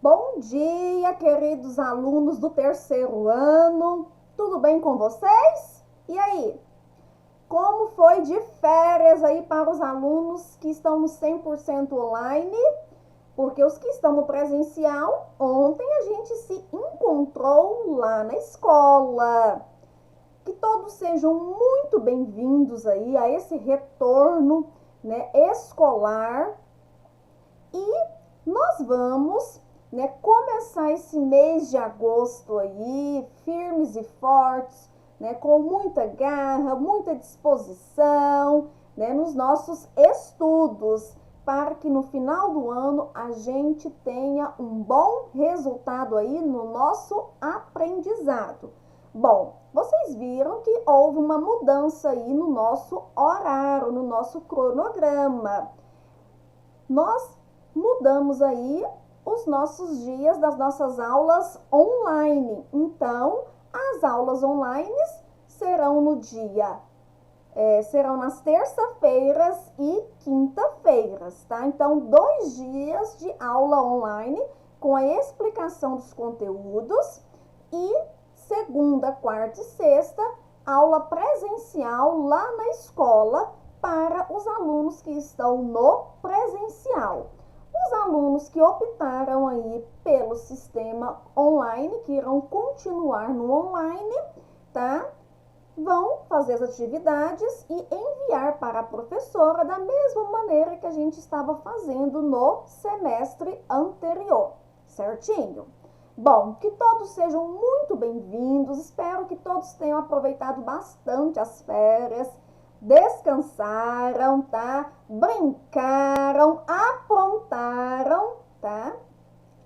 Bom dia, queridos alunos do terceiro ano. Tudo bem com vocês? E aí? Como foi de férias aí para os alunos que estão no 100% online? Porque os que estão no presencial, ontem a gente se encontrou lá na escola. Que todos sejam muito bem-vindos aí a esse retorno, né, escolar. E nós vamos, né, começar esse mês de agosto aí, firmes e fortes, né, com muita garra, muita disposição, né, nos nossos estudos, para que no final do ano a gente tenha um bom resultado aí no nosso aprendizado. Bom, vocês viram que houve uma mudança aí no nosso horário, no nosso cronograma. Nós mudamos aí os nossos dias das nossas aulas online. Então, as aulas online serão no dia, serão nas terça-feiras e quinta-feiras, tá? Então, 2 dias de aula online com a explicação dos conteúdos e segunda, quarta e sexta, aula presencial lá na escola para os alunos que estão no presencial. Os alunos que optaram aí pelo sistema online, que irão continuar no online, tá? Vão fazer as atividades e enviar para a professora da mesma maneira que a gente estava fazendo no semestre anterior, certinho? Bom, que todos sejam muito bem-vindos, espero que todos tenham aproveitado bastante as férias, descansaram, tá? Brincaram, aprontaram, tá?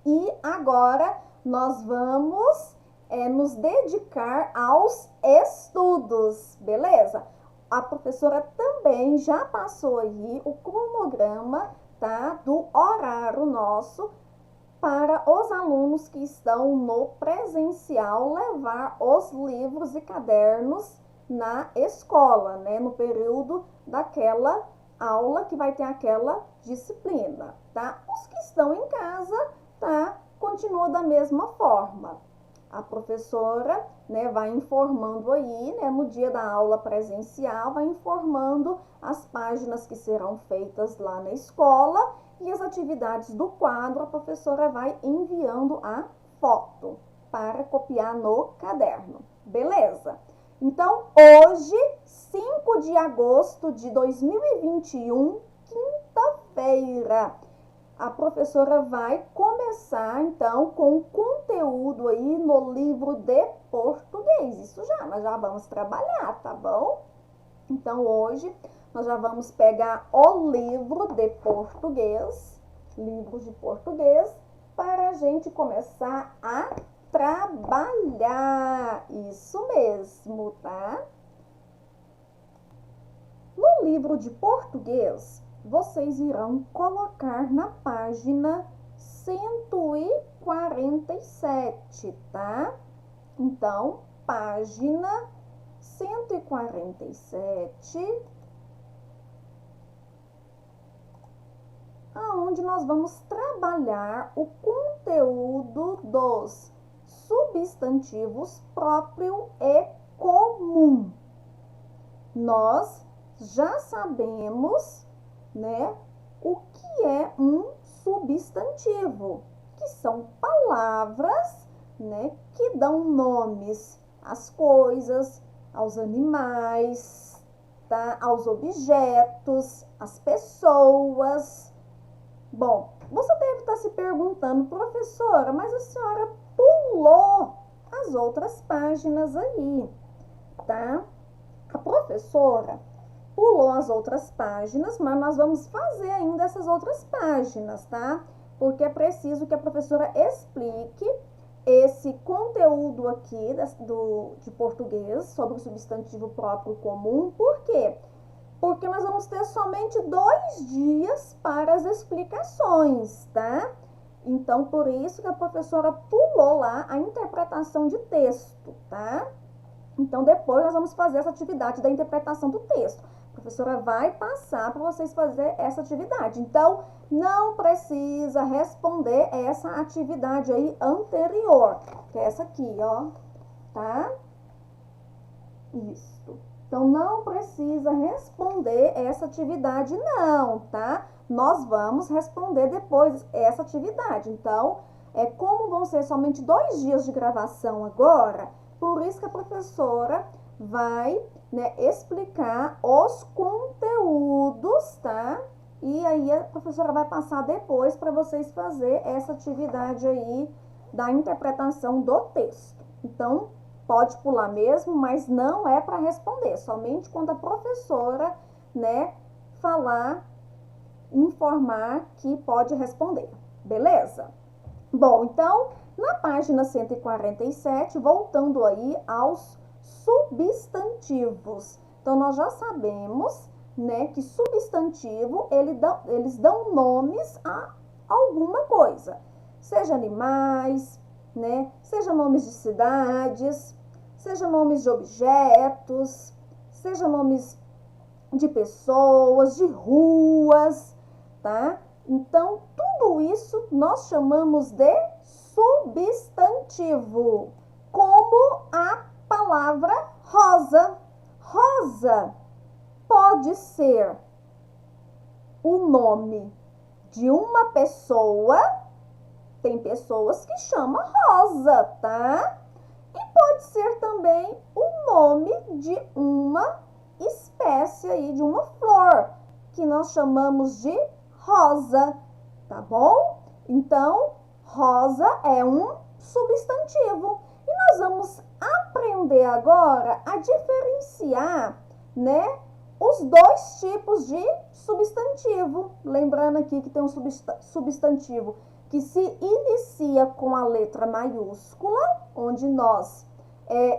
E agora nós vamos nos dedicar aos estudos, beleza? A professora também já passou aí o cronograma, tá? Do horário nosso para os alunos que estão no presencial levar os livros e cadernos na escola, né? No período daquela aula que vai ter aquela disciplina, tá? Os que estão em casa, tá? Continua da mesma forma. A professora, né, vai informando aí, né, no dia da aula presencial, vai informando as páginas que serão feitas lá na escola e as atividades do quadro, a professora vai enviando a foto para copiar no caderno. Beleza? Então, hoje, 5 de agosto de 2021, quinta-feira, a professora vai começar, então, com o conteúdo aí no livro de português. Isso já, nós já vamos trabalhar, tá bom? Então, hoje, nós já vamos pegar o livro de português, para a gente começar a trabalhar. Isso mesmo, tá? No livro de português, vocês irão colocar na página 147, tá? Então, página 147, aonde nós vamos trabalhar o conteúdo dos substantivos próprio e comum. Nós já sabemos, né, o que é um substantivo, que são palavras, né, que dão nomes às coisas, aos animais, tá, aos objetos, às pessoas. Bom, você deve estar se perguntando, professora, mas a senhora pulou as outras páginas aí, tá? A professora pulou as outras páginas, mas nós vamos fazer ainda essas outras páginas, tá? Porque é preciso que a professora explique esse conteúdo aqui de português sobre o substantivo próprio comum. Por quê? Porque nós vamos ter somente 2 dias para as explicações, tá? Então, por isso que a professora pulou lá a interpretação de texto, tá? Então, depois nós vamos fazer essa atividade da interpretação do texto. professora vai passar para vocês fazer essa atividade. Então, não precisa responder essa atividade aí anterior, que é essa aqui, ó, tá? Isso. Então, não precisa responder essa atividade não, tá? Nós vamos responder depois essa atividade. Então, como vão ser somente 2 dias de gravação agora, por isso que a professora vai, né, explicar os conteúdos, tá? E aí a professora vai passar depois para vocês fazer essa atividade aí da interpretação do texto. Então, pode pular mesmo, mas não é para responder, somente quando a professora, né, falar, informar que pode responder, beleza? Bom, então, na página 147, voltando aí aos substantivos. Então, nós já sabemos, né, que substantivo, eles dão nomes a alguma coisa. Seja animais, né, seja nomes de cidades, seja nomes de objetos, seja nomes de pessoas, de ruas, tá? Então, tudo isso nós chamamos de substantivo, como a palavra rosa. Rosa pode ser o nome de uma pessoa, tem pessoas que chamam Rosa, tá? E pode ser também o nome de uma espécie aí, de uma flor, que nós chamamos de rosa, tá bom? Então, rosa é um substantivo. E nós vamos aprender agora a diferenciar, né, os 2 tipos de substantivo. Lembrando aqui que tem um substantivo que se inicia com a letra maiúscula, onde nós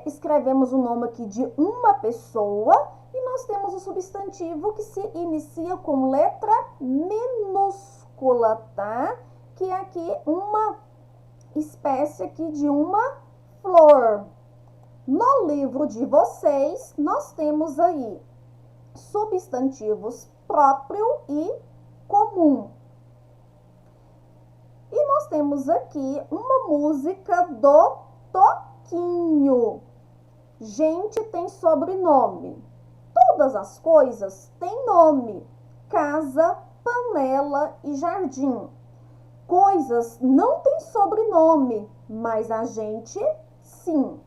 escrevemos o nome aqui de uma pessoa, e nós temos o substantivo que se inicia com letra minúscula, tá? Que é aqui uma espécie aqui de uma flor. No livro de vocês, nós temos aí substantivos próprio e comum. E nós temos aqui uma música do Toquinho. Gente tem sobrenome. Todas as coisas têm nome. Casa, panela e jardim. Coisas não têm sobrenome, mas a gente sim.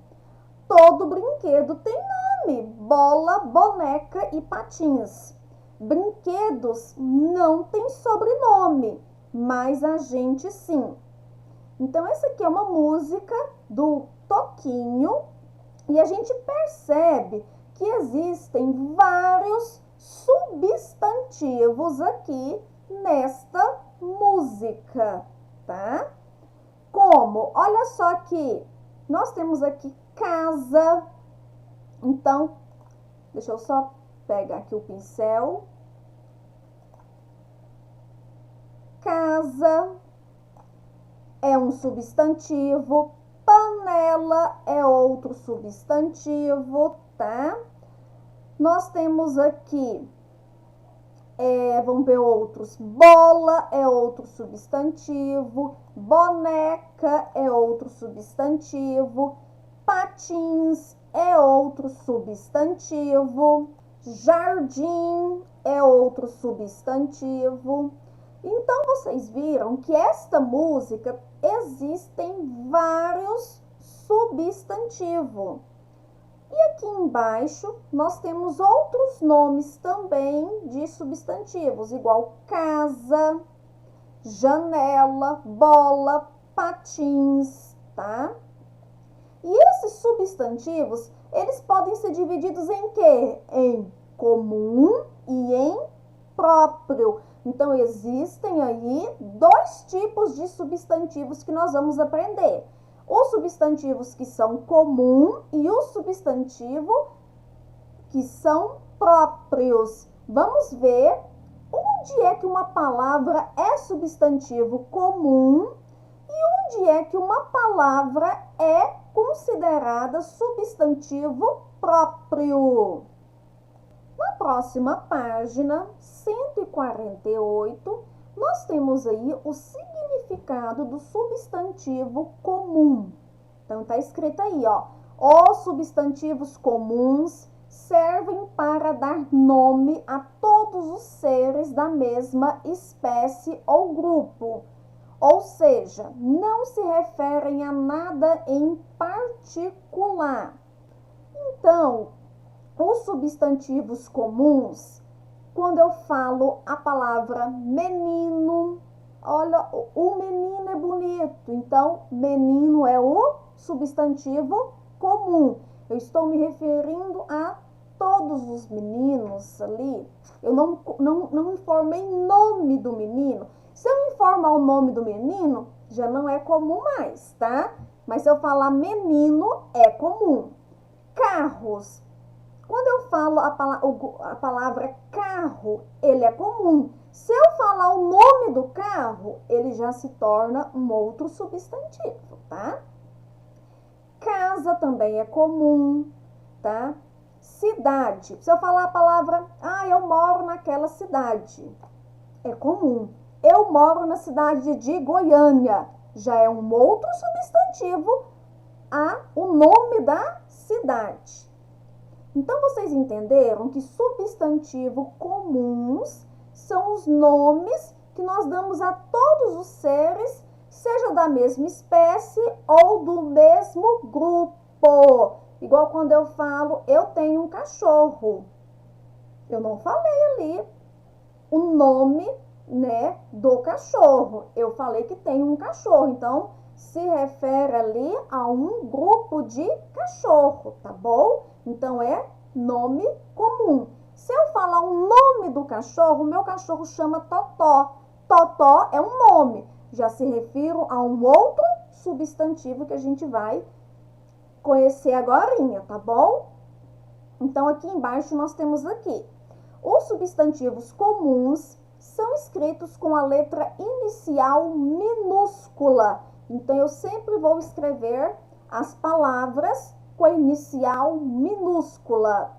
Todo brinquedo tem nome. Bola, boneca e patins. Brinquedos não têm sobrenome, mas a gente sim. Então, essa aqui é uma música do Toquinho e a gente percebe que existem vários substantivos aqui nesta música, tá? Como? Olha só aqui, nós temos aqui casa. Então, deixa eu só pegar aqui o pincel. Casa é um substantivo, panela é outro substantivo, tá? Nós temos aqui, vamos ver outros, bola é outro substantivo, boneca é outro substantivo, patins é outro substantivo, jardim é outro substantivo. Então, vocês viram que esta música existem vários substantivos. E aqui embaixo, nós temos outros nomes também de substantivos, igual casa, janela, bola, patins, tá? E esses substantivos, eles podem ser divididos em quê? Em comum e em próprio. Então, existem aí 2 tipos de substantivos que nós vamos aprender. Os substantivos que são comum e os substantivos que são próprios. Vamos ver onde é que uma palavra é substantivo comum e onde é que uma palavra é considerada substantivo próprio. Na próxima página, 148, nós temos aí o significado do substantivo comum. Então, tá escrito aí, ó. Os substantivos comuns servem para dar nome a todos os seres da mesma espécie ou grupo. Ou seja, não se referem a nada em particular. Então, os substantivos comuns, quando eu falo a palavra menino, olha, o menino é bonito, então menino é o substantivo comum. Eu estou me referindo a todos os meninos ali. Eu não informei nome do menino. Se eu informar o nome do menino, já não é comum mais, tá? Mas se eu falar menino, é comum. Carros. Quando eu falo a palavra carro, ele é comum. Se eu falar o nome do carro, ele já se torna um outro substantivo, tá? Casa também é comum, tá? Cidade. Se eu falar a palavra, eu moro naquela cidade, é comum. Eu moro na cidade de Goiânia, já é um outro substantivo o nome da cidade. Então, vocês entenderam que substantivo comuns são os nomes que nós damos a todos os seres, seja da mesma espécie ou do mesmo grupo. Igual quando eu falo, eu tenho um cachorro. Eu não falei ali o nome, né, do cachorro. Eu falei que tem um cachorro. Então, se refere ali a um grupo de cachorro, tá bom? Então, é nome comum. Se eu falar o nome do cachorro, meu cachorro chama Totó. Totó é um nome. Já se refiro a um outro substantivo que a gente vai conhecer agorinha, tá bom? Então, aqui embaixo nós temos aqui. Os substantivos comuns são escritos com a letra inicial minúscula. Então, eu sempre vou escrever as palavras com a inicial minúscula.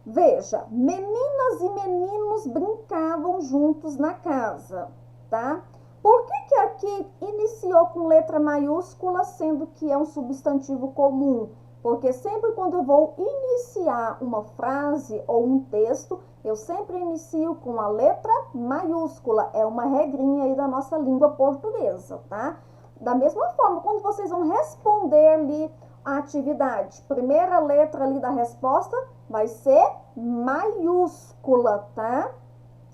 Veja, meninas e meninos brincavam juntos na casa, tá? Por que aqui iniciou com letra maiúscula, sendo que é um substantivo comum? Porque sempre quando eu vou iniciar uma frase ou um texto, eu sempre inicio com a letra maiúscula. É uma regrinha aí da nossa língua portuguesa, tá? Da mesma forma, quando vocês vão responder ali a atividade, primeira letra ali da resposta vai ser maiúscula, tá?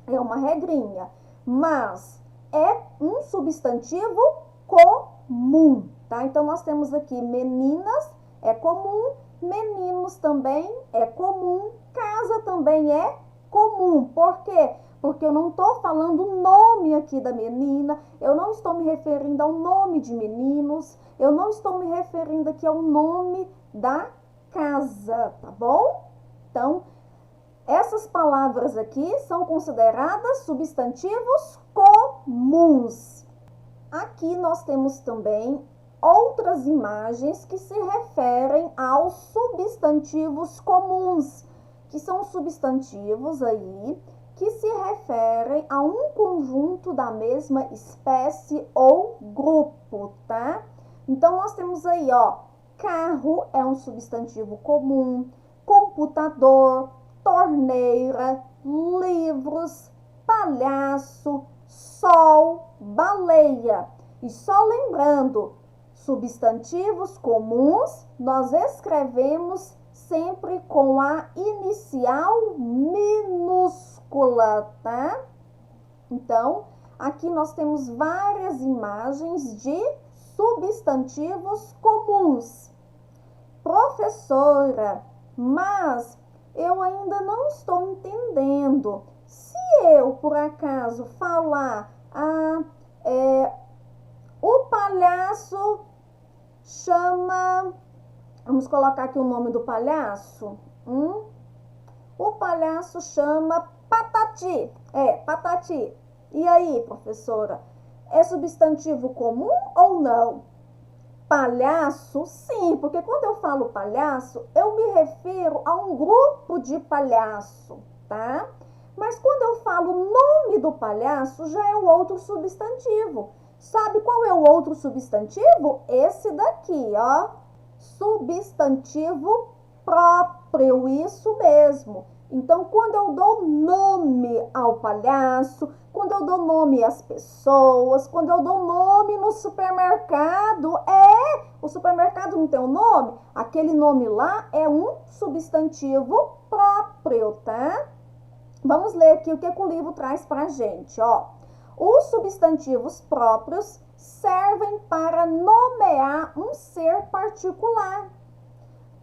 É uma regrinha. Mas é um substantivo comum, tá? Então, nós temos aqui meninas, é comum, meninos também é comum, casa também é comum. Por quê? Porque eu não estou falando o nome aqui da menina, eu não estou me referindo ao nome de meninos, eu não estou me referindo aqui ao nome da casa, tá bom? Então, essas palavras aqui são consideradas substantivos comuns. Aqui nós temos também outras imagens que se referem aos substantivos comuns, que são substantivos aí que se referem a um conjunto da mesma espécie ou grupo, tá? Então, nós temos aí, ó, carro é um substantivo comum, computador, torneira, livros, palhaço, sol, baleia. E só lembrando, substantivos comuns, nós escrevemos sempre com a inicial minúscula, tá? Então, aqui nós temos várias imagens de substantivos comuns. Professora, mas eu ainda não estou entendendo. Se eu, por acaso, falar o palhaço chama... Vamos colocar aqui o nome do palhaço. O palhaço chama Patati. Patati. E aí, professora? É substantivo comum ou não? Palhaço, sim, porque quando eu falo palhaço, eu me refiro a um grupo de palhaço, tá? Mas quando eu falo o nome do palhaço, já é o outro substantivo. Sabe qual é o outro substantivo? Esse daqui, ó. Substantivo próprio, isso mesmo. Então, quando eu dou nome ao palhaço, quando eu dou nome às pessoas, quando eu dou nome no supermercado, o supermercado não tem um nome? Aquele nome lá é um substantivo próprio, tá? Vamos ler aqui o que o livro traz pra gente, ó. Os substantivos próprios servem para nomear um ser particular.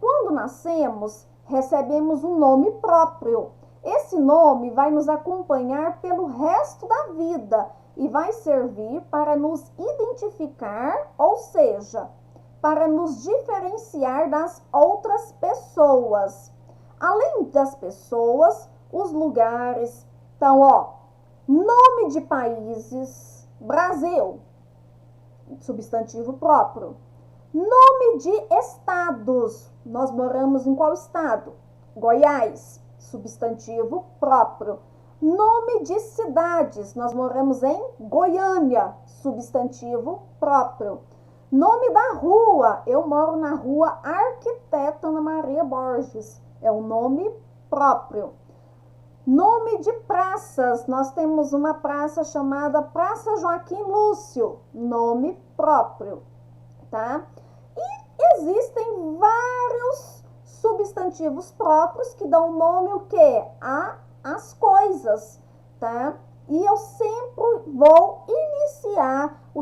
Quando nascemos, recebemos um nome próprio. Esse nome vai nos acompanhar pelo resto da vida e vai servir para nos identificar, ou seja, para nos diferenciar das outras pessoas. Além das pessoas, os lugares. Então, ó, nome de países, Brasil, substantivo próprio. Nome de estados, nós moramos em qual estado? Goiás, substantivo próprio. Nome de cidades, nós moramos em Goiânia, substantivo próprio. Nome da rua, eu moro na rua Arquiteta Ana Maria Borges, é um nome próprio. Nome de praças, nós temos uma praça chamada Praça Joaquim Lúcio, nome próprio, tá? E existem vários substantivos próprios que dão nome o quê? As coisas, tá? E eu sempre vou iniciar o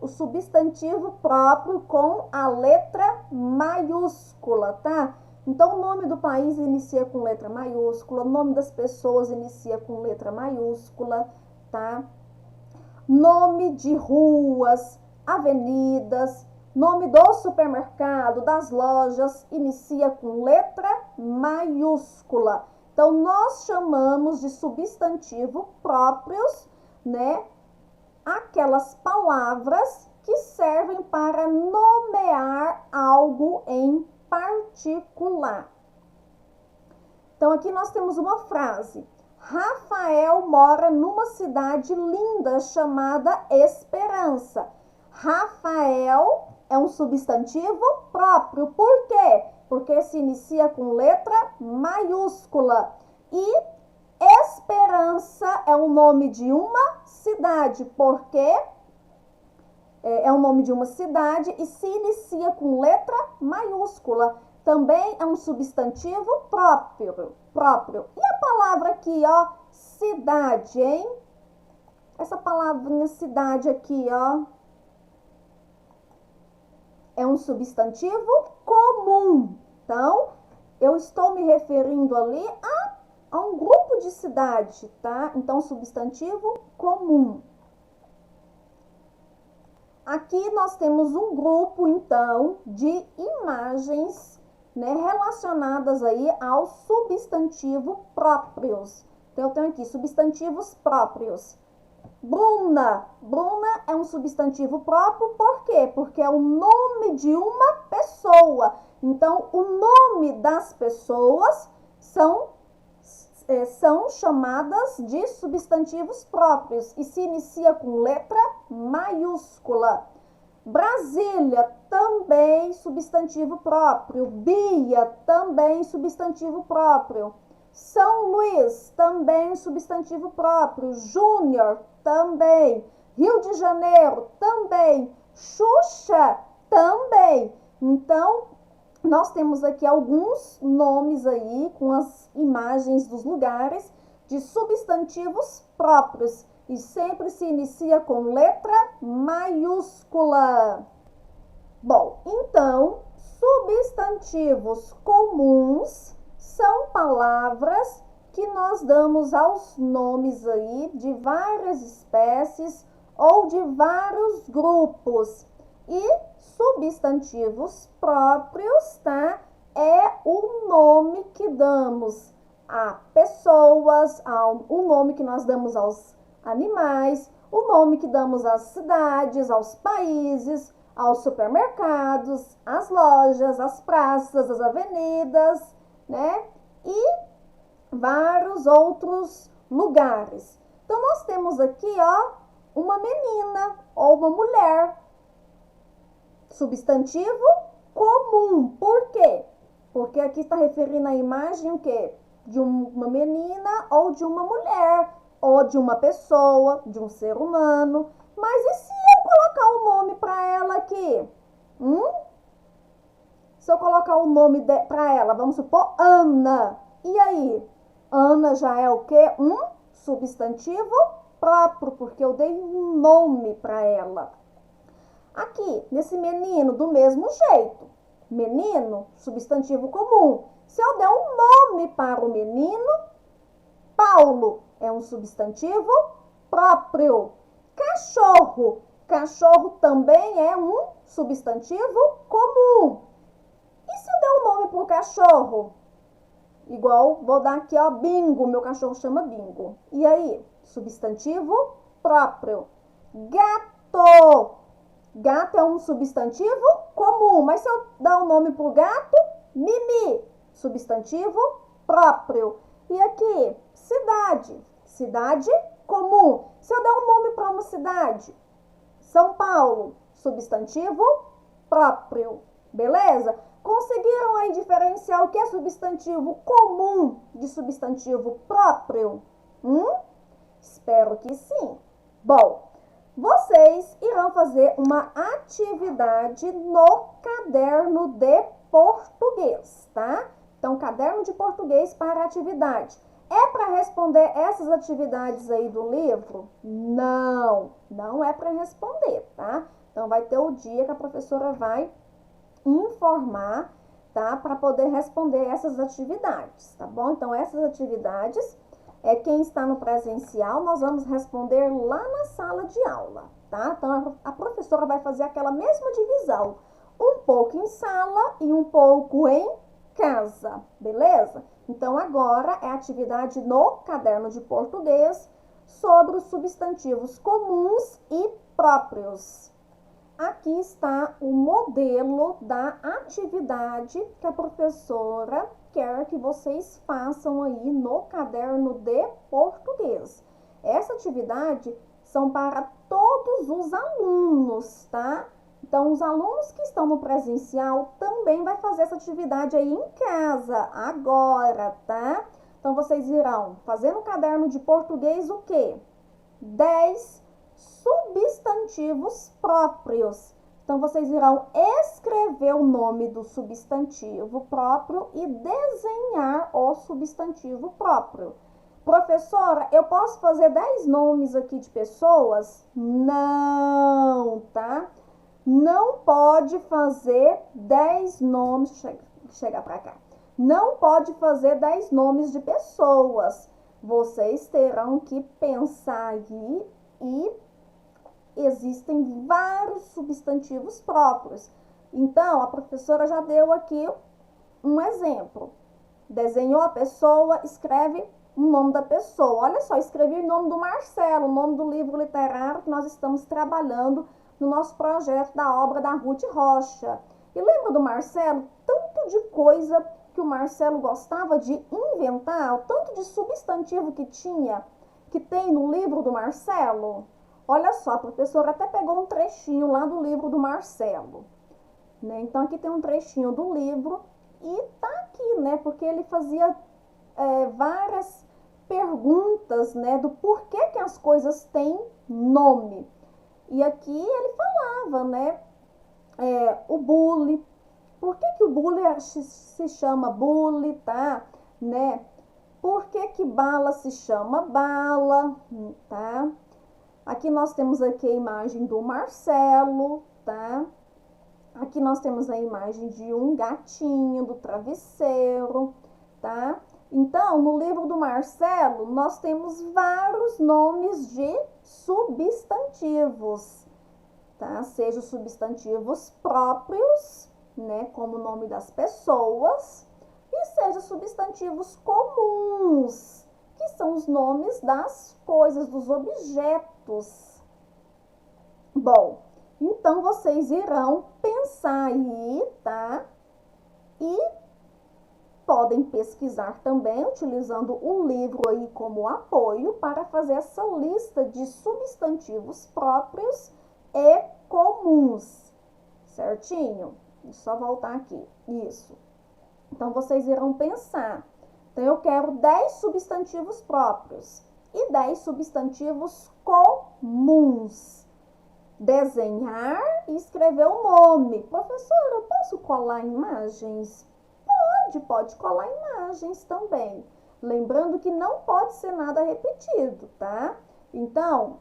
substantivo próprio com a letra maiúscula, tá? Então, o nome do país inicia com letra maiúscula, o nome das pessoas inicia com letra maiúscula, tá? Nome de ruas, avenidas, nome do supermercado, das lojas, inicia com letra maiúscula. Então, nós chamamos de substantivo próprios, né, aquelas palavras que servem para nomear algo em particular. Então, aqui nós temos uma frase. Rafael mora numa cidade linda chamada Esperança. Rafael é um substantivo próprio. Por quê? Porque se inicia com letra maiúscula. E Esperança é o nome de uma cidade. Por quê? É o nome de uma cidade e se inicia com letra maiúscula. Também é um substantivo próprio. E a palavra aqui, ó, cidade, hein? Essa palavrinha cidade aqui, ó, é um substantivo comum. Então, eu estou me referindo ali a um grupo de cidade, tá? Então, substantivo comum. Aqui nós temos um grupo, então, de imagens, né, relacionadas aí aos substantivos próprios. Então, eu tenho aqui substantivos próprios. Bruna. Bruna é um substantivo próprio, por quê? Porque é o nome de uma pessoa. Então, o nome das pessoas são chamadas de substantivos próprios e se inicia com letra maiúscula. Brasília, também substantivo próprio. Bia, também substantivo próprio. São Luís, também substantivo próprio. Júnior, também. Rio de Janeiro, também. Xuxa, também. Então, nós temos aqui alguns nomes aí com as imagens dos lugares de substantivos próprios e sempre se inicia com letra maiúscula. Bom, então, substantivos comuns são palavras que nós damos aos nomes aí de várias espécies ou de vários grupos. E substantivos próprios, tá? É o nome que damos a pessoas, o nome que nós damos aos animais, o nome que damos às cidades, aos países, aos supermercados, às lojas, às praças, às avenidas, né? E vários outros lugares. Então, nós temos aqui, ó, uma menina ou uma mulher. Substantivo comum. Por quê? Porque aqui está referindo a imagem o quê? De uma menina ou de uma mulher, ou de uma pessoa, de um ser humano. Mas e se eu colocar um nome para ela aqui? Se eu colocar um nome para ela, vamos supor Ana. E aí? Ana já é o quê? Um substantivo próprio, porque eu dei um nome para ela. Aqui, nesse menino, do mesmo jeito. Menino, substantivo comum. Se eu der um nome para o menino, Paulo é um substantivo próprio. Cachorro. Cachorro também é um substantivo comum. E se eu der um nome para o cachorro? Igual, vou dar aqui, ó, Bingo. Meu cachorro chama Bingo. E aí? Substantivo próprio. Gato. Gato é um substantivo comum. Mas se eu dar um nome para o gato, Mimi. Substantivo próprio. E aqui? Cidade. Cidade comum. Se eu der um nome para uma cidade, São Paulo. Substantivo próprio. Beleza? Conseguiram aí diferenciar o que é substantivo comum de substantivo próprio? Espero que sim. Bom, vocês irão fazer uma atividade no caderno de português, tá? Então, caderno de português para atividade. É para responder essas atividades aí do livro? Não, não é para responder, tá? Então, vai ter o dia que a professora vai informar, tá? Para poder responder essas atividades, tá bom? Então, essas atividades, quem está no presencial, nós vamos responder lá na sala de aula, tá? Então, a professora vai fazer aquela mesma divisão, um pouco em sala e um pouco em casa, beleza? Então, agora é atividade no caderno de português sobre os substantivos comuns e próprios. Aqui está o modelo da atividade que a professora quer que vocês façam aí no caderno de português. Essa atividade são para todos os alunos, tá? Então, os alunos que estão no presencial também vai fazer essa atividade aí em casa, agora, tá? Então, vocês irão fazer no caderno de português o quê? 10 substantivos próprios. Então, vocês irão escrever o nome do substantivo próprio e desenhar o substantivo próprio. Professora, eu posso fazer 10 nomes aqui de pessoas? Não, tá? Não pode fazer 10 nomes, chega pra cá. Não pode fazer 10 nomes de pessoas. Vocês terão que pensar aí e existem vários substantivos próprios. Então, a professora já deu aqui um exemplo. Desenhou a pessoa, escreve o nome da pessoa. Olha só, escrevi o nome do Marcelo, o nome do livro literário que nós estamos trabalhando no nosso projeto da obra da Ruth Rocha. E lembra do Marcelo? Tanto de coisa que o Marcelo gostava de inventar, o tanto de substantivo que tem no livro do Marcelo. Olha só, a professora até pegou um trechinho lá do livro do Marcelo, né? Então, aqui tem um trechinho do livro e tá aqui, né? Porque ele fazia várias perguntas, né? Do porquê que as coisas têm nome. E aqui ele falava, né? O bullying. Por que o bullying se chama bullying, tá? Né? Por que bala se chama bala, tá? Aqui nós temos aqui a imagem do Marcelo, tá? Aqui nós temos a imagem de um gatinho, do travesseiro, tá? Então, no livro do Marcelo, nós temos vários nomes de substantivos, tá? Seja substantivos próprios, né? Como o nome das pessoas, e seja substantivos comuns, que são os nomes das coisas, dos objetos. Bom, Então, vocês irão pensar aí, tá? E podem pesquisar também, utilizando o livro aí como apoio, para fazer essa lista de substantivos próprios e comuns, certinho? Só voltar aqui, isso. Então, vocês irão pensar. Então, eu quero 10 substantivos próprios e 10 substantivos comuns. Desenhar e escrever o nome. Professora, eu posso colar imagens? Pode colar imagens também. Lembrando que não pode ser nada repetido, tá? Então,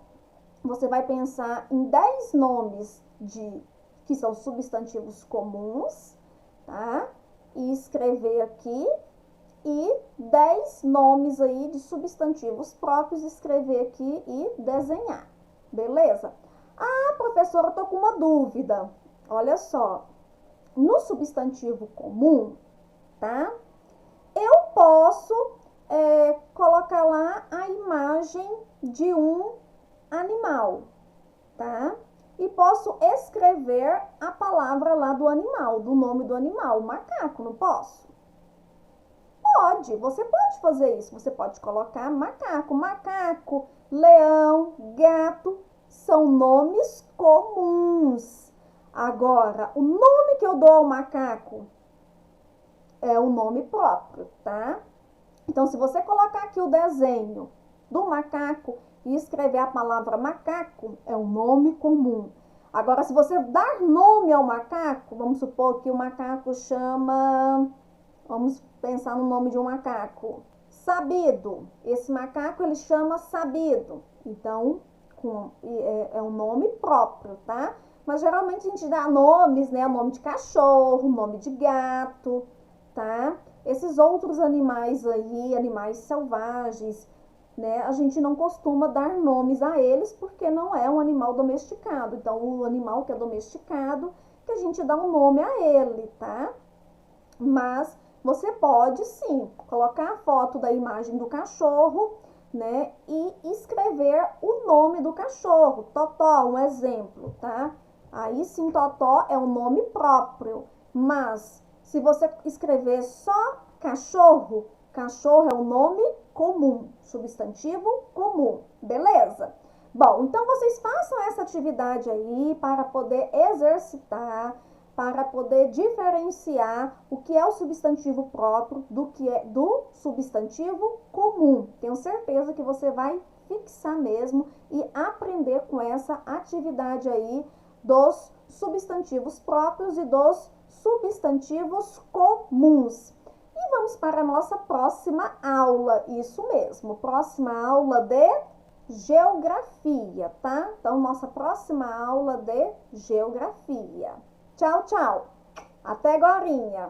você vai pensar em 10 nomes que são substantivos comuns, tá? E escrever aqui. E 10 nomes aí de substantivos próprios, escrever aqui e desenhar. Beleza? Ah, professora, eu tô com uma dúvida. Olha só. No substantivo comum, tá? Eu posso colocar lá a imagem de um animal, tá? E posso escrever a palavra lá do animal, do nome do animal, macaco, não posso? Pode, você pode fazer isso. Você pode colocar macaco, leão, gato, são nomes comuns. Agora, o nome que eu dou ao macaco é o nome próprio, tá? Então, se você colocar aqui o desenho do macaco e escrever a palavra macaco, é um nome comum. Agora, se você dar nome ao macaco, vamos supor que o macaco chama... Vamos pensar no nome de um macaco. Sabido. Esse macaco, ele chama Sabido. Então, é um nome próprio, tá? Mas, geralmente, a gente dá nomes, né? O nome de cachorro, nome de gato, tá? Esses outros animais aí, animais selvagens, né? A gente não costuma dar nomes a eles porque não é um animal domesticado. Então, o animal que é domesticado, que a gente dá um nome a ele, tá? Mas você pode sim colocar a foto da imagem do cachorro, né? E escrever o nome do cachorro. Totó, um exemplo, tá? Aí sim, Totó é um nome próprio. Mas se você escrever só cachorro, cachorro é um nome comum, substantivo comum, beleza? Bom, então vocês façam essa atividade aí para poder exercitar, para poder diferenciar o que é o substantivo próprio do que é do substantivo comum. Tenho certeza que você vai fixar mesmo e aprender com essa atividade aí dos substantivos próprios e dos substantivos comuns. E vamos para a nossa próxima aula, isso mesmo, próxima aula de geografia, tá? Então, nossa próxima aula de geografia. Tchau, tchau. Até agorinha.